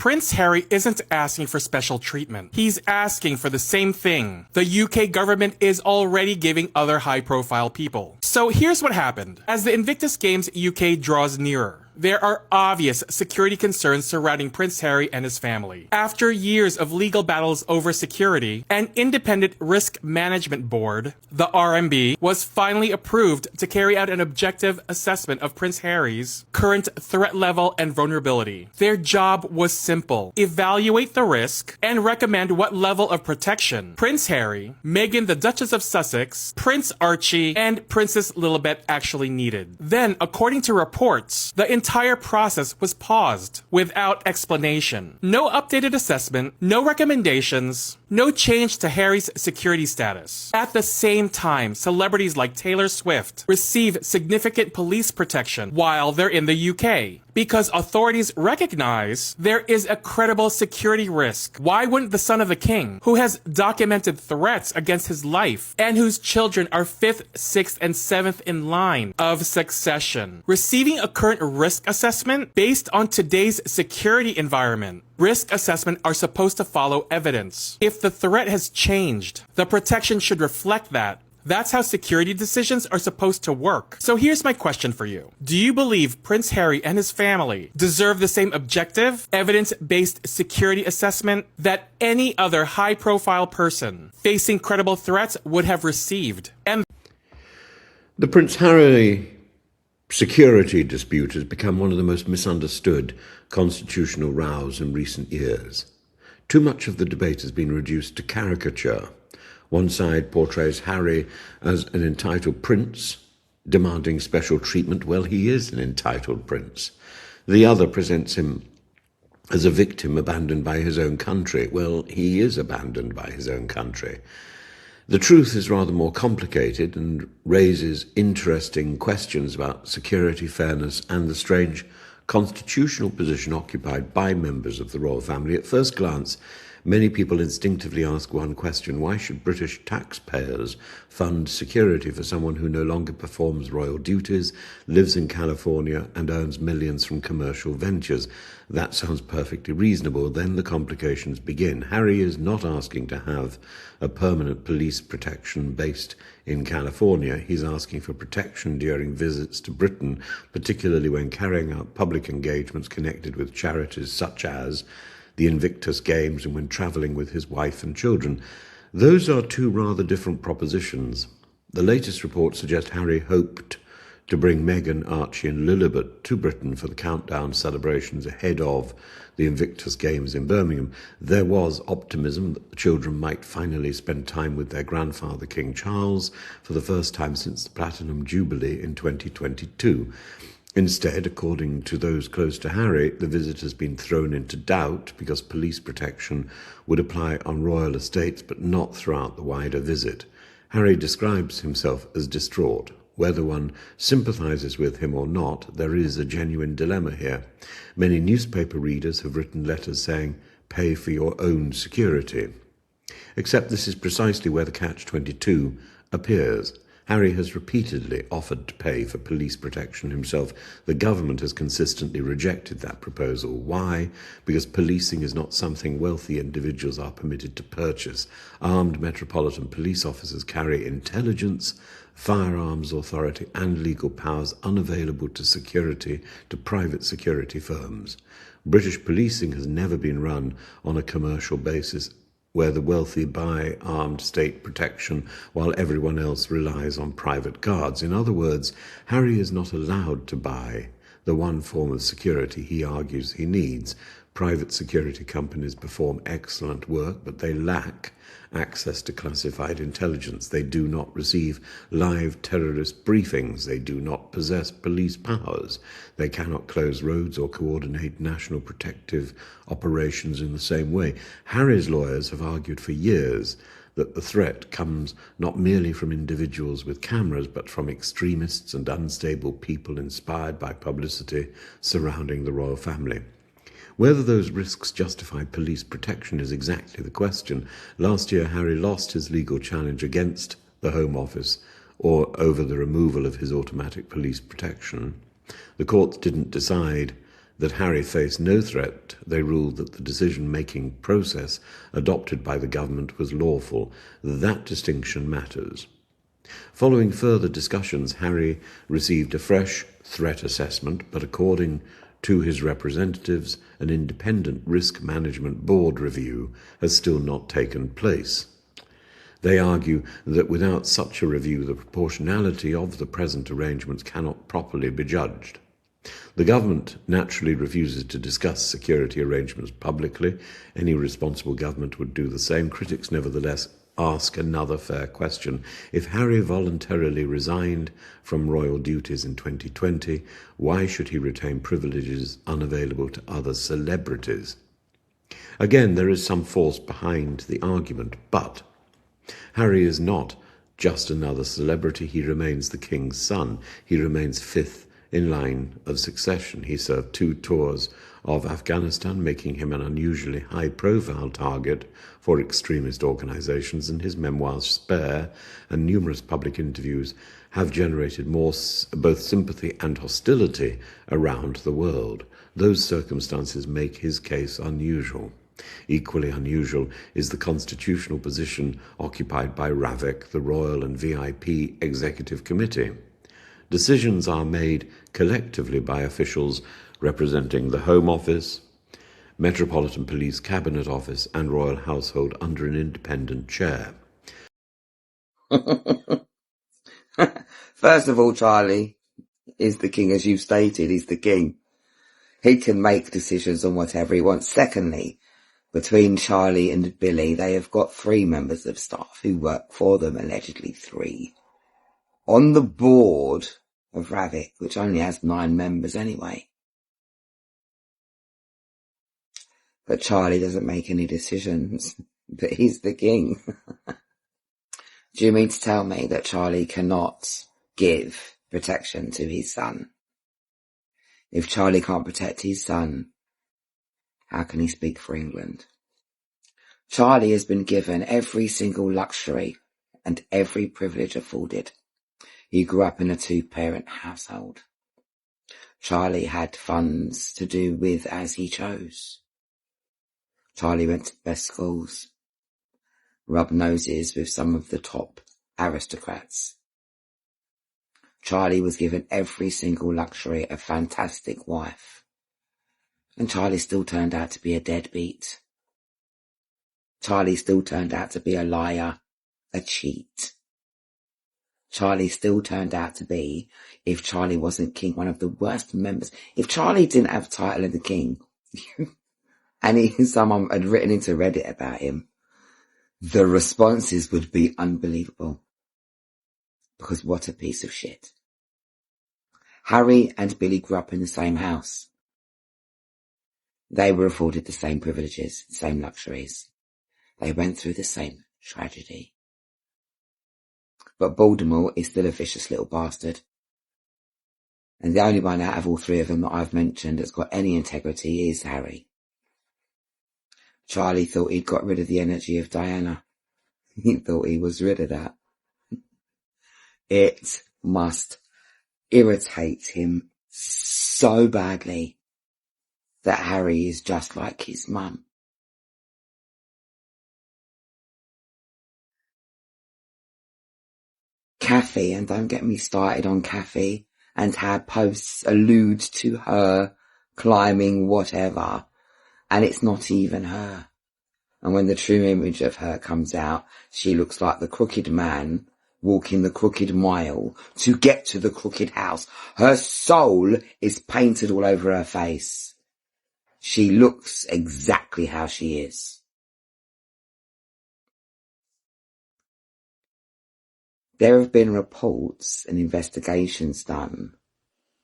Prince Harry isn't asking for special treatment. He's asking for the same thing the UK government is already giving other high-profile people. So here's what happened. As the Invictus Games UK draws nearer, there are obvious security concerns surrounding Prince Harry and his family. After years of legal battles over security, an independent risk management board, the RMB, was finally approved to carry out an objective assessment of Prince Harry's current threat level and vulnerability. Their job was simple: evaluate the risk and recommend what level of protection Prince Harry, Meghan the Duchess of Sussex, Prince Archie, and Princess Lilibet actually needed. Then, according to reports, the entire process was paused without explanation. No updated assessment, no recommendations, no change to Harry's security status. At the same time, celebrities like Taylor Swift receive significant police protection while they're in the UK, because authorities recognize there is a credible security risk. Why wouldn't the son of the king, who has documented threats against his life and whose children are 5th, 6th, and 7th in line of succession, receiving a current risk assessment based on today's security environment? Risk assessment are supposed to follow evidence. If the threat has changed, the protection should reflect that. That's how security decisions are supposed to work. So here's my question for you. Do you believe Prince Harry and his family deserve the same objective, evidence-based security assessment that any other high-profile person facing credible threats would have received? And the Prince Harry security dispute has become one of the most misunderstood constitutional rows in recent years. Too much of the debate has been reduced to caricature. One side portrays Harry as an entitled prince, demanding special treatment. Well, he is an entitled prince. The other presents him as a victim abandoned by his own country. Well, he is abandoned by his own country. The truth is rather more complicated and raises interesting questions about security, fairness, and the strange constitutional position occupied by members of the royal family. At first glance, many people instinctively ask one question: why should British taxpayers fund security for someone who no longer performs royal duties, lives in California, and earns millions from commercial ventures? That sounds perfectly reasonable. Then the complications begin. Harry is not asking to have a permanent police protection based in California. He's asking for protection during visits to Britain, particularly when carrying out public engagements connected with charities such as the Invictus Games and when travelling with his wife and children. Those are two rather different propositions. The latest reports suggest Harry hoped to bring Meghan, Archie and Lilibet to Britain for the countdown celebrations ahead of the Invictus Games in Birmingham. There was optimism that the children might finally spend time with their grandfather, King Charles, for the first time since the Platinum Jubilee in 2022. Instead, according to those close to Harry, the visit has been thrown into doubt because police protection would apply on royal estates but not throughout the wider visit. Harry describes himself as distraught. Whether one sympathises with him or not, there is a genuine dilemma here. Many newspaper readers have written letters saying, "Pay for your own security." Except this is precisely where the catch-22 appears. Harry has repeatedly offered to pay for police protection himself. The government has consistently rejected that proposal. Why? Because policing is not something wealthy individuals are permitted to purchase. Armed Metropolitan Police officers carry intelligence, firearms authority and legal powers unavailable to private security firms. British policing has never been run on a commercial basis where the wealthy buy armed state protection while everyone else relies on private guards. In other words, Harry is not allowed to buy the one form of security he argues he needs. Private security companies perform excellent work, but they lack access to classified intelligence. They do not receive live terrorist briefings. They do not possess police powers. They cannot close roads or coordinate national protective operations in the same way. Harry's lawyers have argued for years that the threat comes not merely from individuals with cameras, but from extremists and unstable people inspired by publicity surrounding the royal family. Whether those risks justify police protection is exactly the question. Last year, Harry lost his legal challenge against the Home Office or over the removal of his automatic police protection. The courts didn't decide that Harry faced no threat, they ruled that the decision-making process adopted by the government was lawful. That distinction matters. Following further discussions, Harry received a fresh threat assessment, but according to his representatives, an independent risk management board review has still not taken place. They argue that without such a review, the proportionality of the present arrangements cannot properly be judged. The government naturally refuses to discuss security arrangements publicly. Any responsible government would do the same. Critics nevertheless ask another fair question. If Harry voluntarily resigned from royal duties in 2020, why should he retain privileges unavailable to other celebrities? Again, there is some force behind the argument, but Harry is not just another celebrity. He remains the king's son. He remains fifth in line of succession. He served 2 tours of Afghanistan, making him an unusually high-profile target for extremist organizations, and his memoirs, Spare, and numerous public interviews have generated both sympathy and hostility around the world. Those circumstances make his case unusual. Equally unusual is the constitutional position occupied by RAVIC, the Royal and VIP Executive Committee. Decisions are made collectively by officials representing the Home Office, Metropolitan Police Cabinet Office, and Royal Household under an independent chair. First of all, Charlie is the king, as you've stated, he's the king. He can make decisions on whatever he wants. Secondly, between Charlie and Billy, they have got 3 members of staff who work for them, allegedly 3. On the board of RAVIC, which only has 9 members anyway. But Charlie doesn't make any decisions, but he's the king. Do you mean to tell me that Charlie cannot give protection to his son? If Charlie can't protect his son, how can he speak for England? Charlie has been given every single luxury and every privilege afforded. He grew up in a 2-parent household. Charlie had funds to do with as he chose. Charlie went to the best schools, rubbed noses with some of the top aristocrats. Charlie was given every single luxury, a fantastic wife. And Charlie still turned out to be a deadbeat. Charlie still turned out to be a liar, a cheat. Charlie still turned out to be, if Charlie wasn't king, one of the worst members. If Charlie didn't have the title of the king, and someone had written into Reddit about him, the responses would be unbelievable. Because what a piece of shit. Harry and Billy grew up in the same house. They were afforded the same privileges, the same luxuries. They went through the same tragedy. But Baltimore is still a vicious little bastard. And the only one out of all 3 of them that I've mentioned that's got any integrity is Harry. Charlie thought he'd got rid of the energy of Diana. He thought he was rid of that. It must irritate him so badly that Harry is just like his mum. Kathy, and don't get me started on Kathy and how posts allude to her climbing whatever, and it's not even her. And when the true image of her comes out, she looks like the crooked man walking the crooked mile to get to the crooked house. Her soul is painted all over her face. She looks exactly how she is. There have been reports and investigations done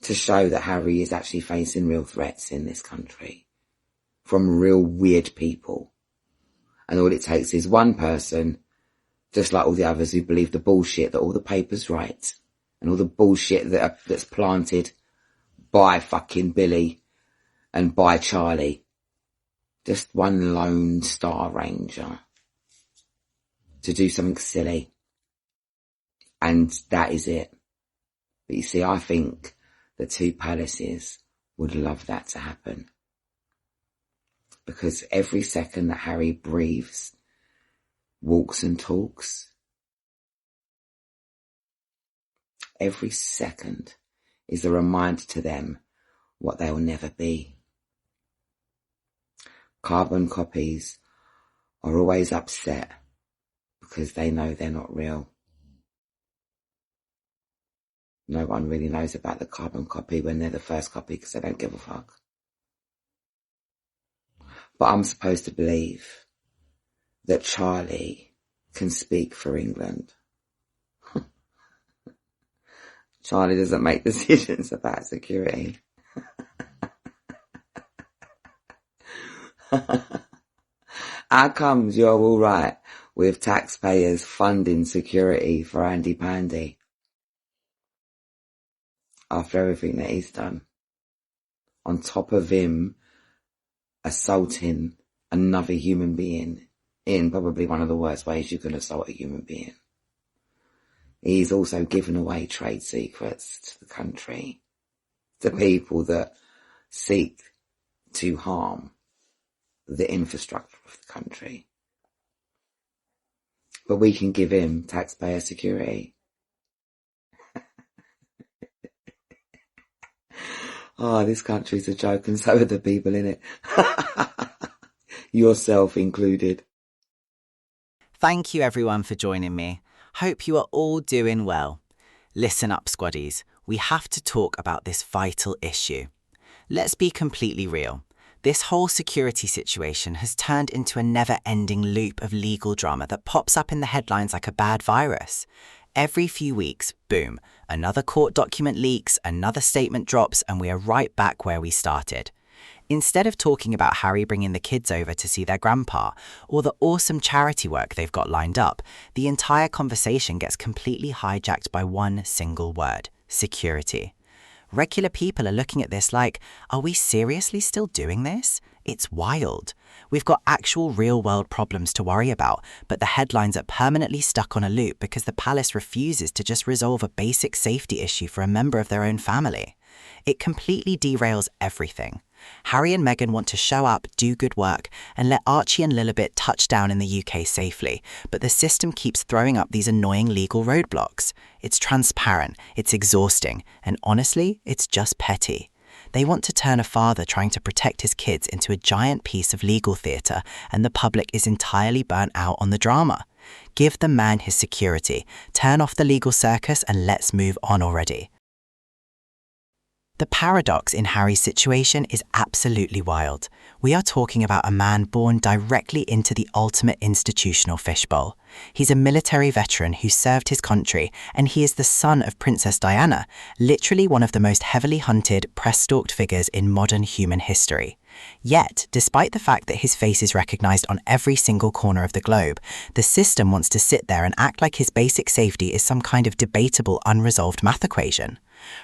to show that Harry is actually facing real threats in this country from real weird people. And all it takes is one person, just like all the others who believe the bullshit that all the papers write and all the bullshit that's planted by fucking Billy and by Charlie. Just one lone star ranger to do something silly. And that is it. But you see, I think the 2 palaces would love that to happen. Because every second that Harry breathes, walks and talks, every second is a reminder to them what they will never be. Carbon copies are always upset because they know they're not real. No one really knows about the carbon copy when they're the first copy because they don't give a fuck. But I'm supposed to believe that Charlie can speak for England. Charlie doesn't make decisions about security. How comes you're all right with taxpayers funding security for Andy Pandy after everything that he's done? On top of him assaulting another human being in probably one of the worst ways you can assault a human being. He's also given away trade secrets to the country, to people that seek to harm the infrastructure of the country. But we can give him taxpayer security. Oh, this country's a joke and so are the people in it. Yourself included. Thank you everyone for joining me. Hope you are all doing well. Listen up, Squaddies. We have to talk about this vital issue. Let's be completely real. This whole security situation has turned into a never-ending loop of legal drama that pops up in the headlines like a bad virus. Every few weeks, boom, another court document leaks, another statement drops, and we are right back where we started. Instead of talking about Harry bringing the kids over to see their grandpa, or the awesome charity work they've got lined up, the entire conversation gets completely hijacked by one single word: security. Regular people are looking at this like, are we seriously still doing this? It's wild. We've got actual real-world problems to worry about, but the headlines are permanently stuck on a loop because the palace refuses to just resolve a basic safety issue for a member of their own family. It completely derails everything. Harry and Meghan want to show up, do good work, and let Archie and Lilibet touch down in the UK safely, but the system keeps throwing up these annoying legal roadblocks. It's transparent, it's exhausting, and honestly, it's just petty. They want to turn a father trying to protect his kids into a giant piece of legal theatre, and the public is entirely burnt out on the drama. Give the man his security, turn off the legal circus, and let's move on already. The paradox in Harry's situation is absolutely wild. We are talking about a man born directly into the ultimate institutional fishbowl. He's a military veteran who served his country, and he is the son of Princess Diana, literally one of the most heavily hunted, press-stalked figures in modern human history. Yet, despite the fact that his face is recognised on every single corner of the globe, the system wants to sit there and act like his basic safety is some kind of debatable, unresolved math equation.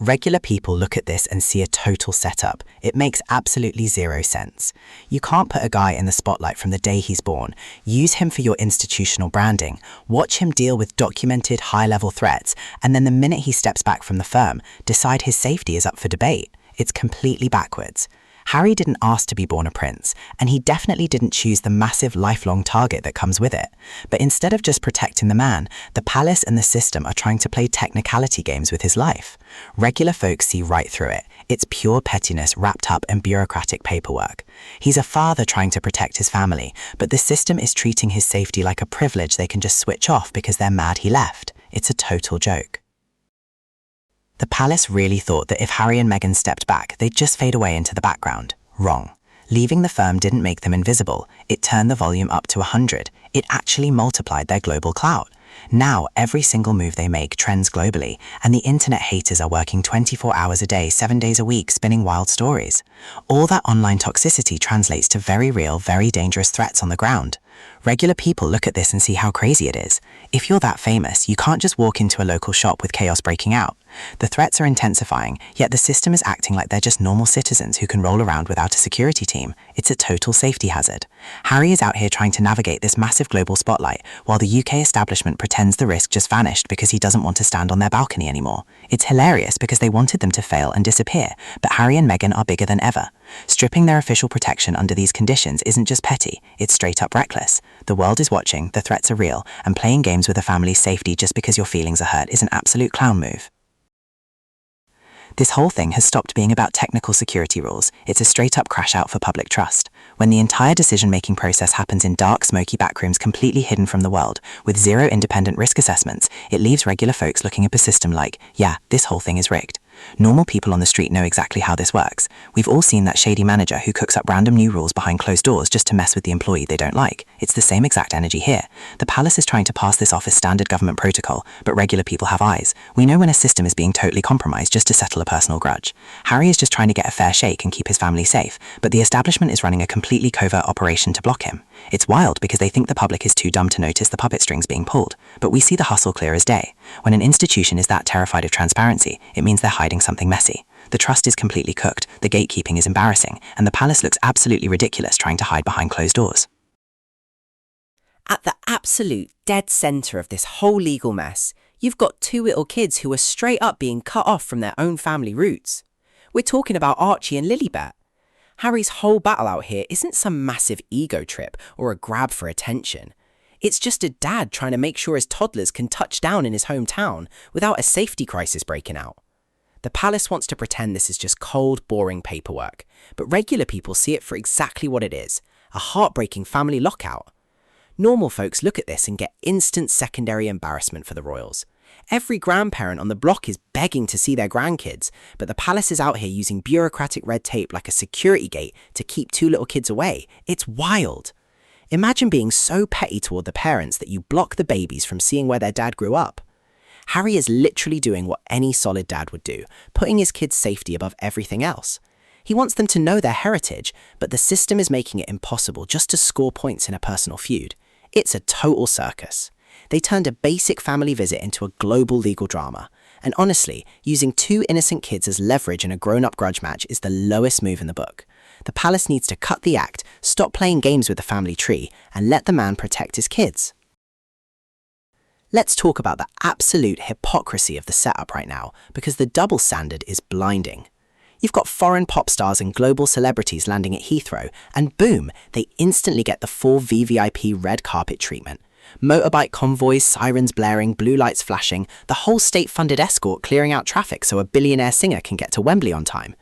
Regular people look at this and see a total setup. It makes absolutely zero sense. You can't put a guy in the spotlight from the day he's born, use him for your institutional branding, watch him deal with documented high-level threats, and then the minute he steps back from the firm, decide his safety is up for debate. It's completely backwards. Harry didn't ask to be born a prince, and he definitely didn't choose the massive lifelong target that comes with it. But instead of just protecting the man, the palace and the system are trying to play technicality games with his life. Regular folks see right through it. It's pure pettiness wrapped up in bureaucratic paperwork. He's a father trying to protect his family, but the system is treating his safety like a privilege they can just switch off because they're mad he left. It's a total joke. The palace really thought that if Harry and Meghan stepped back, they'd just fade away into the background. Wrong. Leaving the firm didn't make them invisible. It turned the volume up to 100. It actually multiplied their global clout. Now, every single move they make trends globally, and the internet haters are working 24 hours a day, 7 days a week, spinning wild stories. All that online toxicity translates to very real, very dangerous threats on the ground. Regular people look at this and see how crazy it is. If you're that famous, you can't just walk into a local shop with chaos breaking out. The threats are intensifying, yet the system is acting like they're just normal citizens who can roll around without a security team. It's a total safety hazard. Harry is out here trying to navigate this massive global spotlight, while the UK establishment pretends the risk just vanished because he doesn't want to stand on their balcony anymore. It's hilarious because they wanted them to fail and disappear, but Harry and Meghan are bigger than ever. Stripping their official protection under these conditions isn't just petty, it's straight up reckless. The world is watching, the threats are real, and playing games with a family's safety just because your feelings are hurt is an absolute clown move. This whole thing has stopped being about technical security rules. It's a straight-up crash-out for public trust. When the entire decision-making process happens in dark, smoky backrooms completely hidden from the world, with zero independent risk assessments, it leaves regular folks looking at the system like, yeah, this whole thing is rigged. Normal people on the street know exactly how this works. We've all seen that shady manager who cooks up random new rules behind closed doors just to mess with the employee they don't like. It's the same exact energy here. The palace is trying to pass this off as standard government protocol, but regular people have eyes. We know when a system is being totally compromised just to settle a personal grudge. Harry is just trying to get a fair shake and keep his family safe, but the establishment is running a completely covert operation to block him. It's wild because they think the public is too dumb to notice the puppet strings being pulled, but we see the hustle clear as day. When an institution is that terrified of transparency, it means they're hiding something messy. The trust is completely cooked, the gatekeeping is embarrassing, and the palace looks absolutely ridiculous trying to hide behind closed doors. At the absolute dead centre of this whole legal mess, you've got two little kids who are straight up being cut off from their own family roots. We're talking about Archie and Lilibet. Harry's whole battle out here isn't some massive ego trip or a grab for attention. It's just a dad trying to make sure his toddlers can touch down in his hometown without a safety crisis breaking out. The palace wants to pretend this is just cold, boring paperwork, but regular people see it for exactly what it is, a heartbreaking family lockout. Normal folks look at this and get instant secondary embarrassment for the royals. Every grandparent on the block is begging to see their grandkids, but the palace is out here using bureaucratic red tape like a security gate to keep two little kids away. It's wild. Imagine being so petty toward the parents that you block the babies from seeing where their dad grew up. Harry is literally doing what any solid dad would do, putting his kids' safety above everything else. He wants them to know their heritage, but the system is making it impossible just to score points in a personal feud. It's a total circus. They turned a basic family visit into a global legal drama. And honestly, using two innocent kids as leverage in a grown-up grudge match is the lowest move in the book. The palace needs to cut the act, stop playing games with the family tree, and let the man protect his kids. Let's talk about the absolute hypocrisy of the setup right now, because the double standard is blinding. You've got foreign pop stars and global celebrities landing at Heathrow, and boom, they instantly get the full VVIP red carpet treatment. Motorbike convoys, sirens blaring, blue lights flashing, the whole state-funded escort clearing out traffic so a billionaire singer can get to Wembley on time.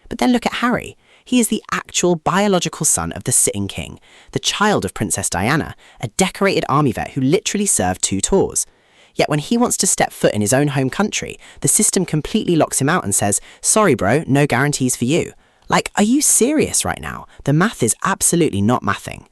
But then look at Harry. He is the actual biological son of the sitting king, the child of Princess Diana, a decorated army vet who literally served 2 tours. Yet when he wants to step foot in his own home country, the system completely locks him out and says, sorry bro, no guarantees for you. Like, are you serious right now? The math is absolutely not mathing.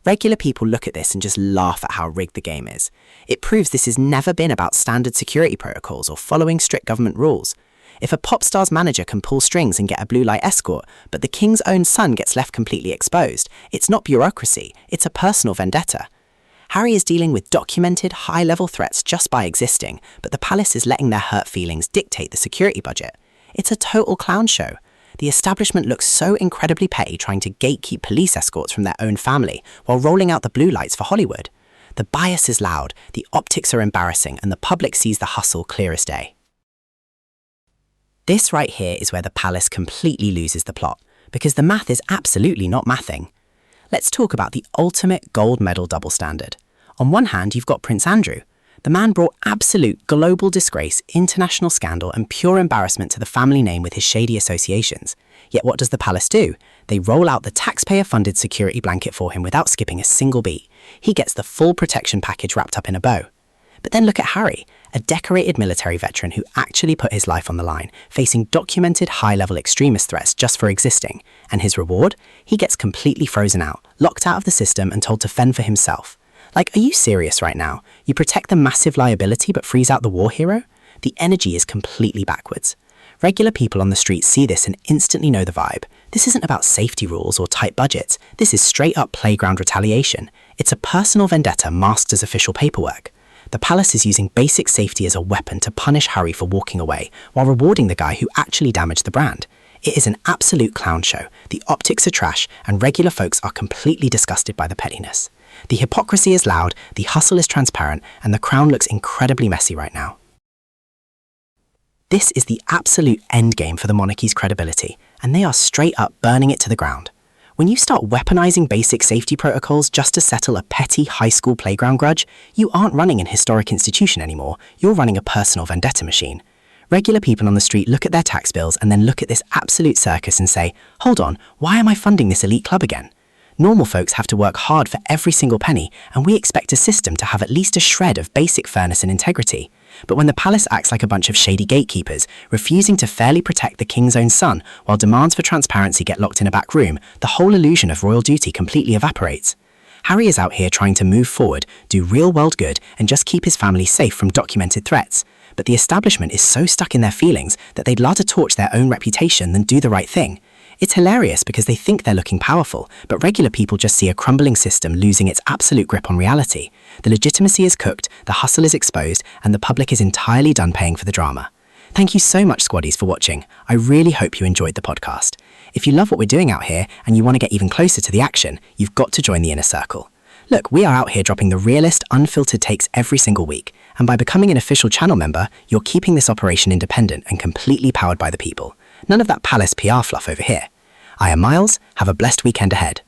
Regular people look at this and just laugh at how rigged the game is. It proves this has never been about standard security protocols or following strict government rules. If a pop star's manager can pull strings and get a blue light escort, but the king's own son gets left completely exposed, it's not bureaucracy, it's a personal vendetta. Harry is dealing with documented, high-level threats just by existing, but the palace is letting their hurt feelings dictate the security budget. It's a total clown show. The establishment looks so incredibly petty trying to gatekeep police escorts from their own family while rolling out the blue lights for Hollywood. The bias is loud, the optics are embarrassing, and the public sees the hustle clear as day. This right here is where the palace completely loses the plot, because the math is absolutely not mathing. Let's talk about the ultimate gold medal double standard. On one hand, you've got Prince Andrew. The man brought absolute global disgrace, international scandal, and pure embarrassment to the family name with his shady associations. Yet what does the palace do? They roll out the taxpayer-funded security blanket for him without skipping a single beat. He gets the full protection package wrapped up in a bow. But then look at Harry, a decorated military veteran who actually put his life on the line, facing documented high-level extremist threats just for existing. And his reward? He gets completely frozen out, locked out of the system and told to fend for himself. Like, are you serious right now? You protect the massive liability but freeze out the war hero? The energy is completely backwards. Regular people on the street see this and instantly know the vibe. This isn't about safety rules or tight budgets. This is straight up playground retaliation. It's a personal vendetta masked as official paperwork. The palace is using basic safety as a weapon to punish Harry for walking away, while rewarding the guy who actually damaged the brand. It is an absolute clown show. The optics are trash, and regular folks are completely disgusted by the pettiness. The hypocrisy is loud, the hustle is transparent, and the crown looks incredibly messy right now. This is the absolute endgame for the monarchy's credibility, and they are straight up burning it to the ground. When you start weaponizing basic safety protocols just to settle a petty high school playground grudge, you aren't running an historic institution anymore, you're running a personal vendetta machine. Regular people on the street look at their tax bills and then look at this absolute circus and say, hold on, why am I funding this elite club again? Normal folks have to work hard for every single penny, and we expect a system to have at least a shred of basic fairness and integrity. But when the palace acts like a bunch of shady gatekeepers, refusing to fairly protect the king's own son, while demands for transparency get locked in a back room, the whole illusion of royal duty completely evaporates. Harry is out here trying to move forward, do real-world good, and just keep his family safe from documented threats. But the establishment is so stuck in their feelings that they'd rather torch their own reputation than do the right thing. It's hilarious because they think they're looking powerful, but regular people just see a crumbling system losing its absolute grip on reality. The legitimacy is cooked, the hustle is exposed, and the public is entirely done paying for the drama. Thank you so much, Squaddies, for watching. I really hope you enjoyed the podcast. If you love what we're doing out here and you want to get even closer to the action, you've got to join the inner circle. Look, we are out here dropping the realest, unfiltered takes every single week, and by becoming an official channel member, you're keeping this operation independent and completely powered by the people. None of that palace PR fluff over here. I am Miles. Have a blessed weekend ahead.